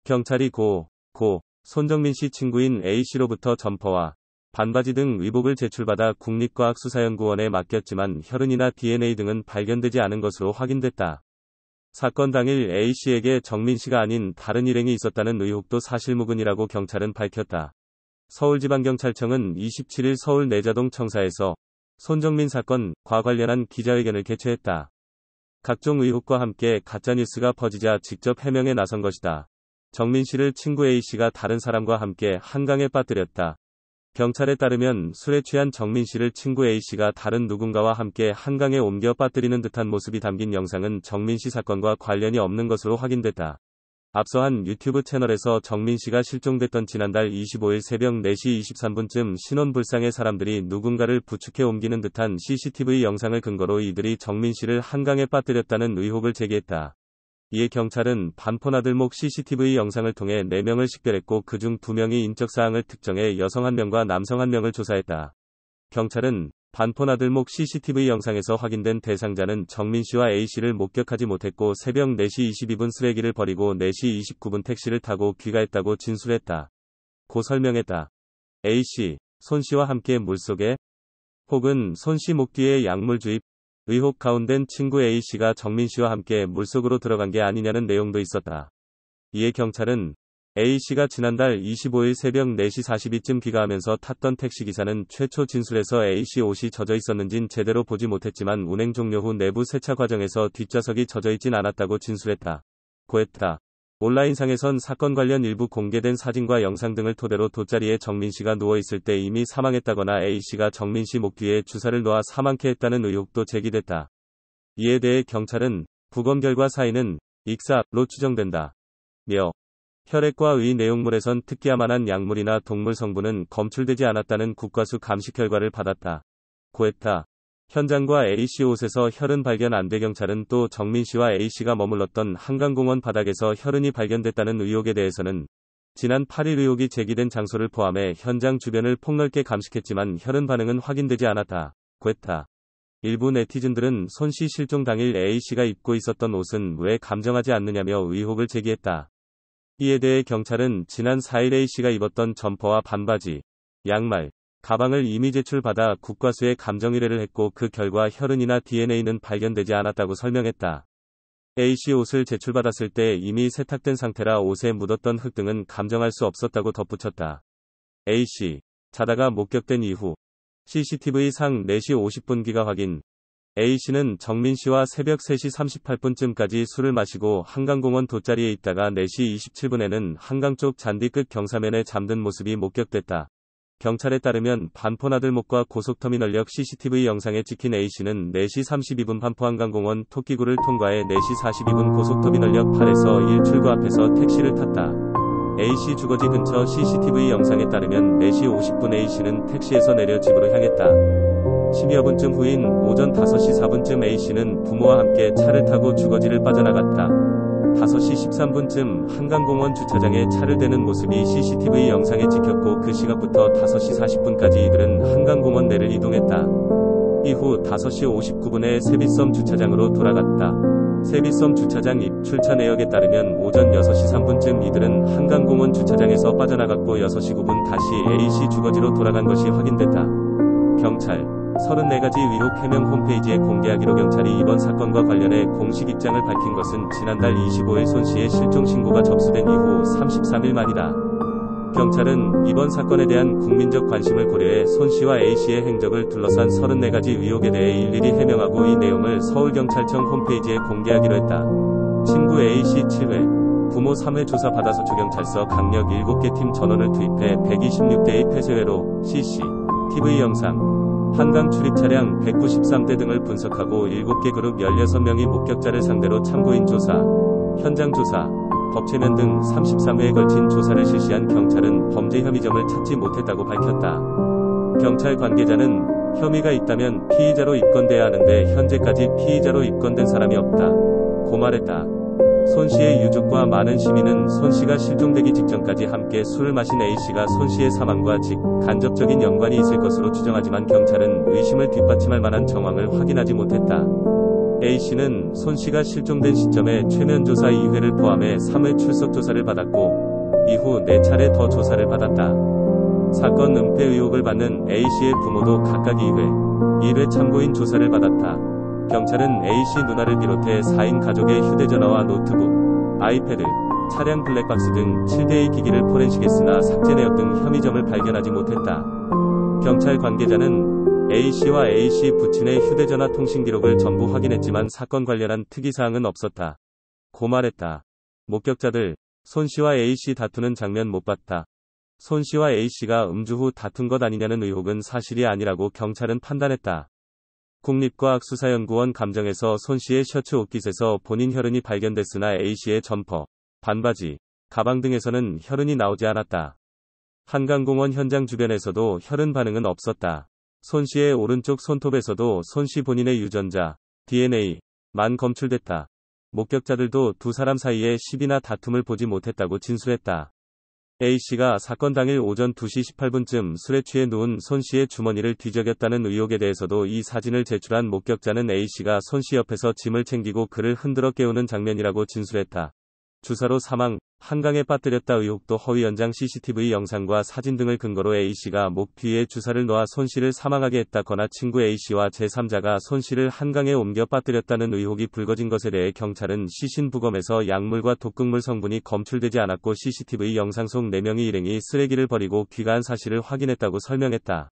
경찰이 손정민 씨 친구인 A씨로부터 점퍼와 반바지 등 의복을 제출받아 국립과학수사연구원에 맡겼지만 혈흔이나 DNA 등은 발견되지 않은 것으로 확인됐다. 사건 당일 A씨에게 정민 씨가 아닌 다른 일행이 있었다는 의혹도 사실무근이라고 경찰은 밝혔다. 서울지방경찰청은 27일 서울 내자동 청사에서 손정민 사건과 관련한 기자회견을 개최했다. 각종 의혹과 함께 가짜뉴스가 퍼지자 직접 해명에 나선 것이다. 정민 씨를 친구 A씨가 다른 사람과 함께 한강에 빠뜨렸다. 경찰에 따르면 술에 취한 정민 씨를 친구 A씨가 다른 누군가와 함께 한강에 옮겨 빠뜨리는 듯한 모습이 담긴 영상은 정민 씨 사건과 관련이 없는 것으로 확인됐다. 앞서 한 유튜브 채널에서 정민 씨가 실종됐던 지난달 25일 새벽 4시 23분쯤 신원불상의 사람들이 누군가를 부축해 옮기는 듯한 CCTV 영상을 근거로 이들이 정민 씨를 한강에 빠뜨렸다는 의혹을 제기했다. 이에 경찰은 반포나들목 CCTV 영상을 통해 4명을 식별했고 그중 2명이 인적사항을 특정해 여성 1명과 남성 1명을 조사했다. 경찰은 반포나들목 CCTV 영상에서 확인된 대상자는 정민 씨와 A씨를 목격하지 못했고 새벽 4시 22분 쓰레기를 버리고 4시 29분 택시를 타고 귀가했다고 진술했다. 고 설명했다. A씨, 손 씨와 함께 물속에 혹은 손 씨 목 뒤에 약물 주입 의혹 가운데는 친구 A씨가 정민 씨와 함께 물속으로 들어간 게 아니냐는 내용도 있었다. 이에 경찰은 A씨가 지난달 25일 새벽 4시 42쯤 귀가하면서 탔던 택시기사는 최초 진술에서 A씨 옷이 젖어 있었는진 제대로 보지 못했지만 운행 종료 후 내부 세차 과정에서 뒷좌석이 젖어 있진 않았다고 진술했다. 고했다. 온라인상에선 사건 관련 일부 공개된 사진과 영상 등을 토대로 돗자리에 정민 씨가 누워있을 때 이미 사망했다거나 A씨가 정민 씨 목 뒤에 주사를 놓아 사망케 했다는 의혹도 제기됐다. 이에 대해 경찰은 부검 결과 사인은 익사로 추정된다. 며 혈액과 의 내용물에선 특기야만한 약물이나 동물 성분은 검출되지 않았다는 국과수 감식 결과를 받았다. 고했다. 현장과 A씨 옷에서 혈흔 발견 안 돼 경찰은 또 정민 씨와 A씨가 머물렀던 한강공원 바닥에서 혈흔이 발견됐다는 의혹에 대해서는 지난 8일 의혹이 제기된 장소를 포함해 현장 주변을 폭넓게 감식했지만 혈흔 반응은 확인되지 않았다. 고했다. 일부 네티즌들은 손 씨 실종 당일 A씨가 입고 있었던 옷은 왜 감정하지 않느냐며 의혹을 제기했다. 이에 대해 경찰은 지난 4일 A씨가 입었던 점퍼와 반바지, 양말, 가방을 이미 제출받아 국과수에 감정 의뢰를 했고 그 결과 혈흔이나 DNA는 발견되지 않았다고 설명했다. A씨 옷을 제출받았을 때 이미 세탁된 상태라 옷에 묻었던 흙 등은 감정할 수 없었다고 덧붙였다. A씨, 자다가 목격된 이후 CCTV상 4시 50분 귀가 확인. A씨는 정민 씨와 새벽 3시 38분쯤까지 술을 마시고 한강공원 돗자리에 있다가 4시 27분에는 한강 쪽 잔디 끝 경사면에 잠든 모습이 목격됐다. 경찰에 따르면 반포나들목과 고속터미널역 CCTV 영상에 찍힌 A씨는 4시 32분 반포한강공원 토끼구를 통과해 4시 42분 고속터미널역 8에서 1출구 앞에서 택시를 탔다. A씨 주거지 근처 CCTV 영상에 따르면 4시 50분 A씨는 택시에서 내려 집으로 향했다. 10여 분쯤 후인 오전 5시 4분쯤 A씨는 부모와 함께 차를 타고 주거지를 빠져나갔다. 5시 13분쯤 한강공원 주차장에 차를 대는 모습이 CCTV 영상에 찍혔고 그 시각부터 5시 40분까지 이들은 한강공원 내를 이동했다. 이후 5시 59분에 세빛섬 주차장으로 돌아갔다. 세빛섬 주차장 입 출차 내역에 따르면 오전 6시 3분쯤 이들은 한강공원 주차장에서 빠져나갔고 6시 9분 다시 A씨 주거지로 돌아간 것이 확인됐다. 경찰 34가지 의혹 해명 홈페이지에 공개하기로 경찰이 이번 사건과 관련해 공식 입장을 밝힌 것은 지난달 25일 손 씨의 실종 신고가 접수된 이후 33일 만이다. 경찰은 이번 사건에 대한 국민적 관심을 고려해 손 씨와 A씨의 행적을 둘러싼 34가지 의혹에 대해 일일이 해명하고 이 내용을 서울경찰청 홈페이지에 공개하기로 했다. 친구 A씨 7회, 부모 3회 조사 받아 서초경찰서 강력 7개 팀 전원을 투입해 126대의 폐쇄회로 CCTV 영상, 한강 출입 차량 193대 등을 분석하고 7개 그룹 16명의 목격자를 상대로 참고인 조사, 현장 조사, 법체면 등 33회에 걸친 조사를 실시한 경찰은 범죄 혐의점을 찾지 못했다고 밝혔다. 경찰 관계자는 혐의가 있다면 피의자로 입건돼야 하는데 현재까지 피의자로 입건된 사람이 없다. 고 말했다. 손 씨의 유족과 많은 시민은 손 씨가 실종되기 직전까지 함께 술을 마신 A씨가 손 씨의 사망과 간접적인 연관이 있을 것으로 추정하지만 경찰은 의심을 뒷받침할 만한 정황을 확인하지 못했다. A씨는 손씨가 실종된 시점에 최면 조사 2회를 포함해 3회 출석 조사를 받았고 이후 4차례 더 조사를 받았다. 사건 은폐 의혹을 받는 A씨의 부모도 각각 2회, 1회 참고인 조사를 받았다. 경찰은 A씨 누나를 비롯해 4인 가족의 휴대전화와 노트북, 아이패드, 차량 블랙박스 등 7대의 기기를 포렌식했으나 삭제 내역 등 혐의점을 발견하지 못했다. 경찰 관계자는 A씨와 A씨 부친의 휴대전화 통신 기록을 전부 확인했지만 사건 관련한 특이사항은 없었다. 고 말했다. 목격자들, 손씨와 A씨 다투는 장면 못 봤다. 손씨와 A씨가 음주 후 다툰 것 아니냐는 의혹은 사실이 아니라고 경찰은 판단했다. 국립과학수사연구원 감정에서 손씨의 셔츠 옷깃에서 본인 혈흔이 발견됐으나 A씨의 점퍼, 반바지, 가방 등에서는 혈흔이 나오지 않았다. 한강공원 현장 주변에서도 혈흔 반응은 없었다. 손씨의 오른쪽 손톱에서도 손씨 본인의 유전자, DNA만 검출됐다. 목격자들도 두 사람 사이에 시비나 다툼을 보지 못했다고 진술했다. A씨가 사건 당일 오전 2시 18분쯤 술에 취해 누운 손씨의 주머니를 뒤적였다는 의혹에 대해서도 이 사진을 제출한 목격자는 A씨가 손씨 옆에서 짐을 챙기고 그를 흔들어 깨우는 장면이라고 진술했다. 주사로 사망, 한강에 빠뜨렸다 의혹도 허위 연장 CCTV 영상과 사진 등을 근거로 A씨가 목 뒤에 주사를 놓아 손씨를 사망하게 했다거나 친구 A씨와 제3자가 손씨를 한강에 옮겨 빠뜨렸다는 의혹이 불거진 것에 대해 경찰은 시신부검에서 약물과 독극물 성분이 검출되지 않았고 CCTV 영상 속 4명이 일행이 쓰레기를 버리고 귀가한 사실을 확인했다고 설명했다.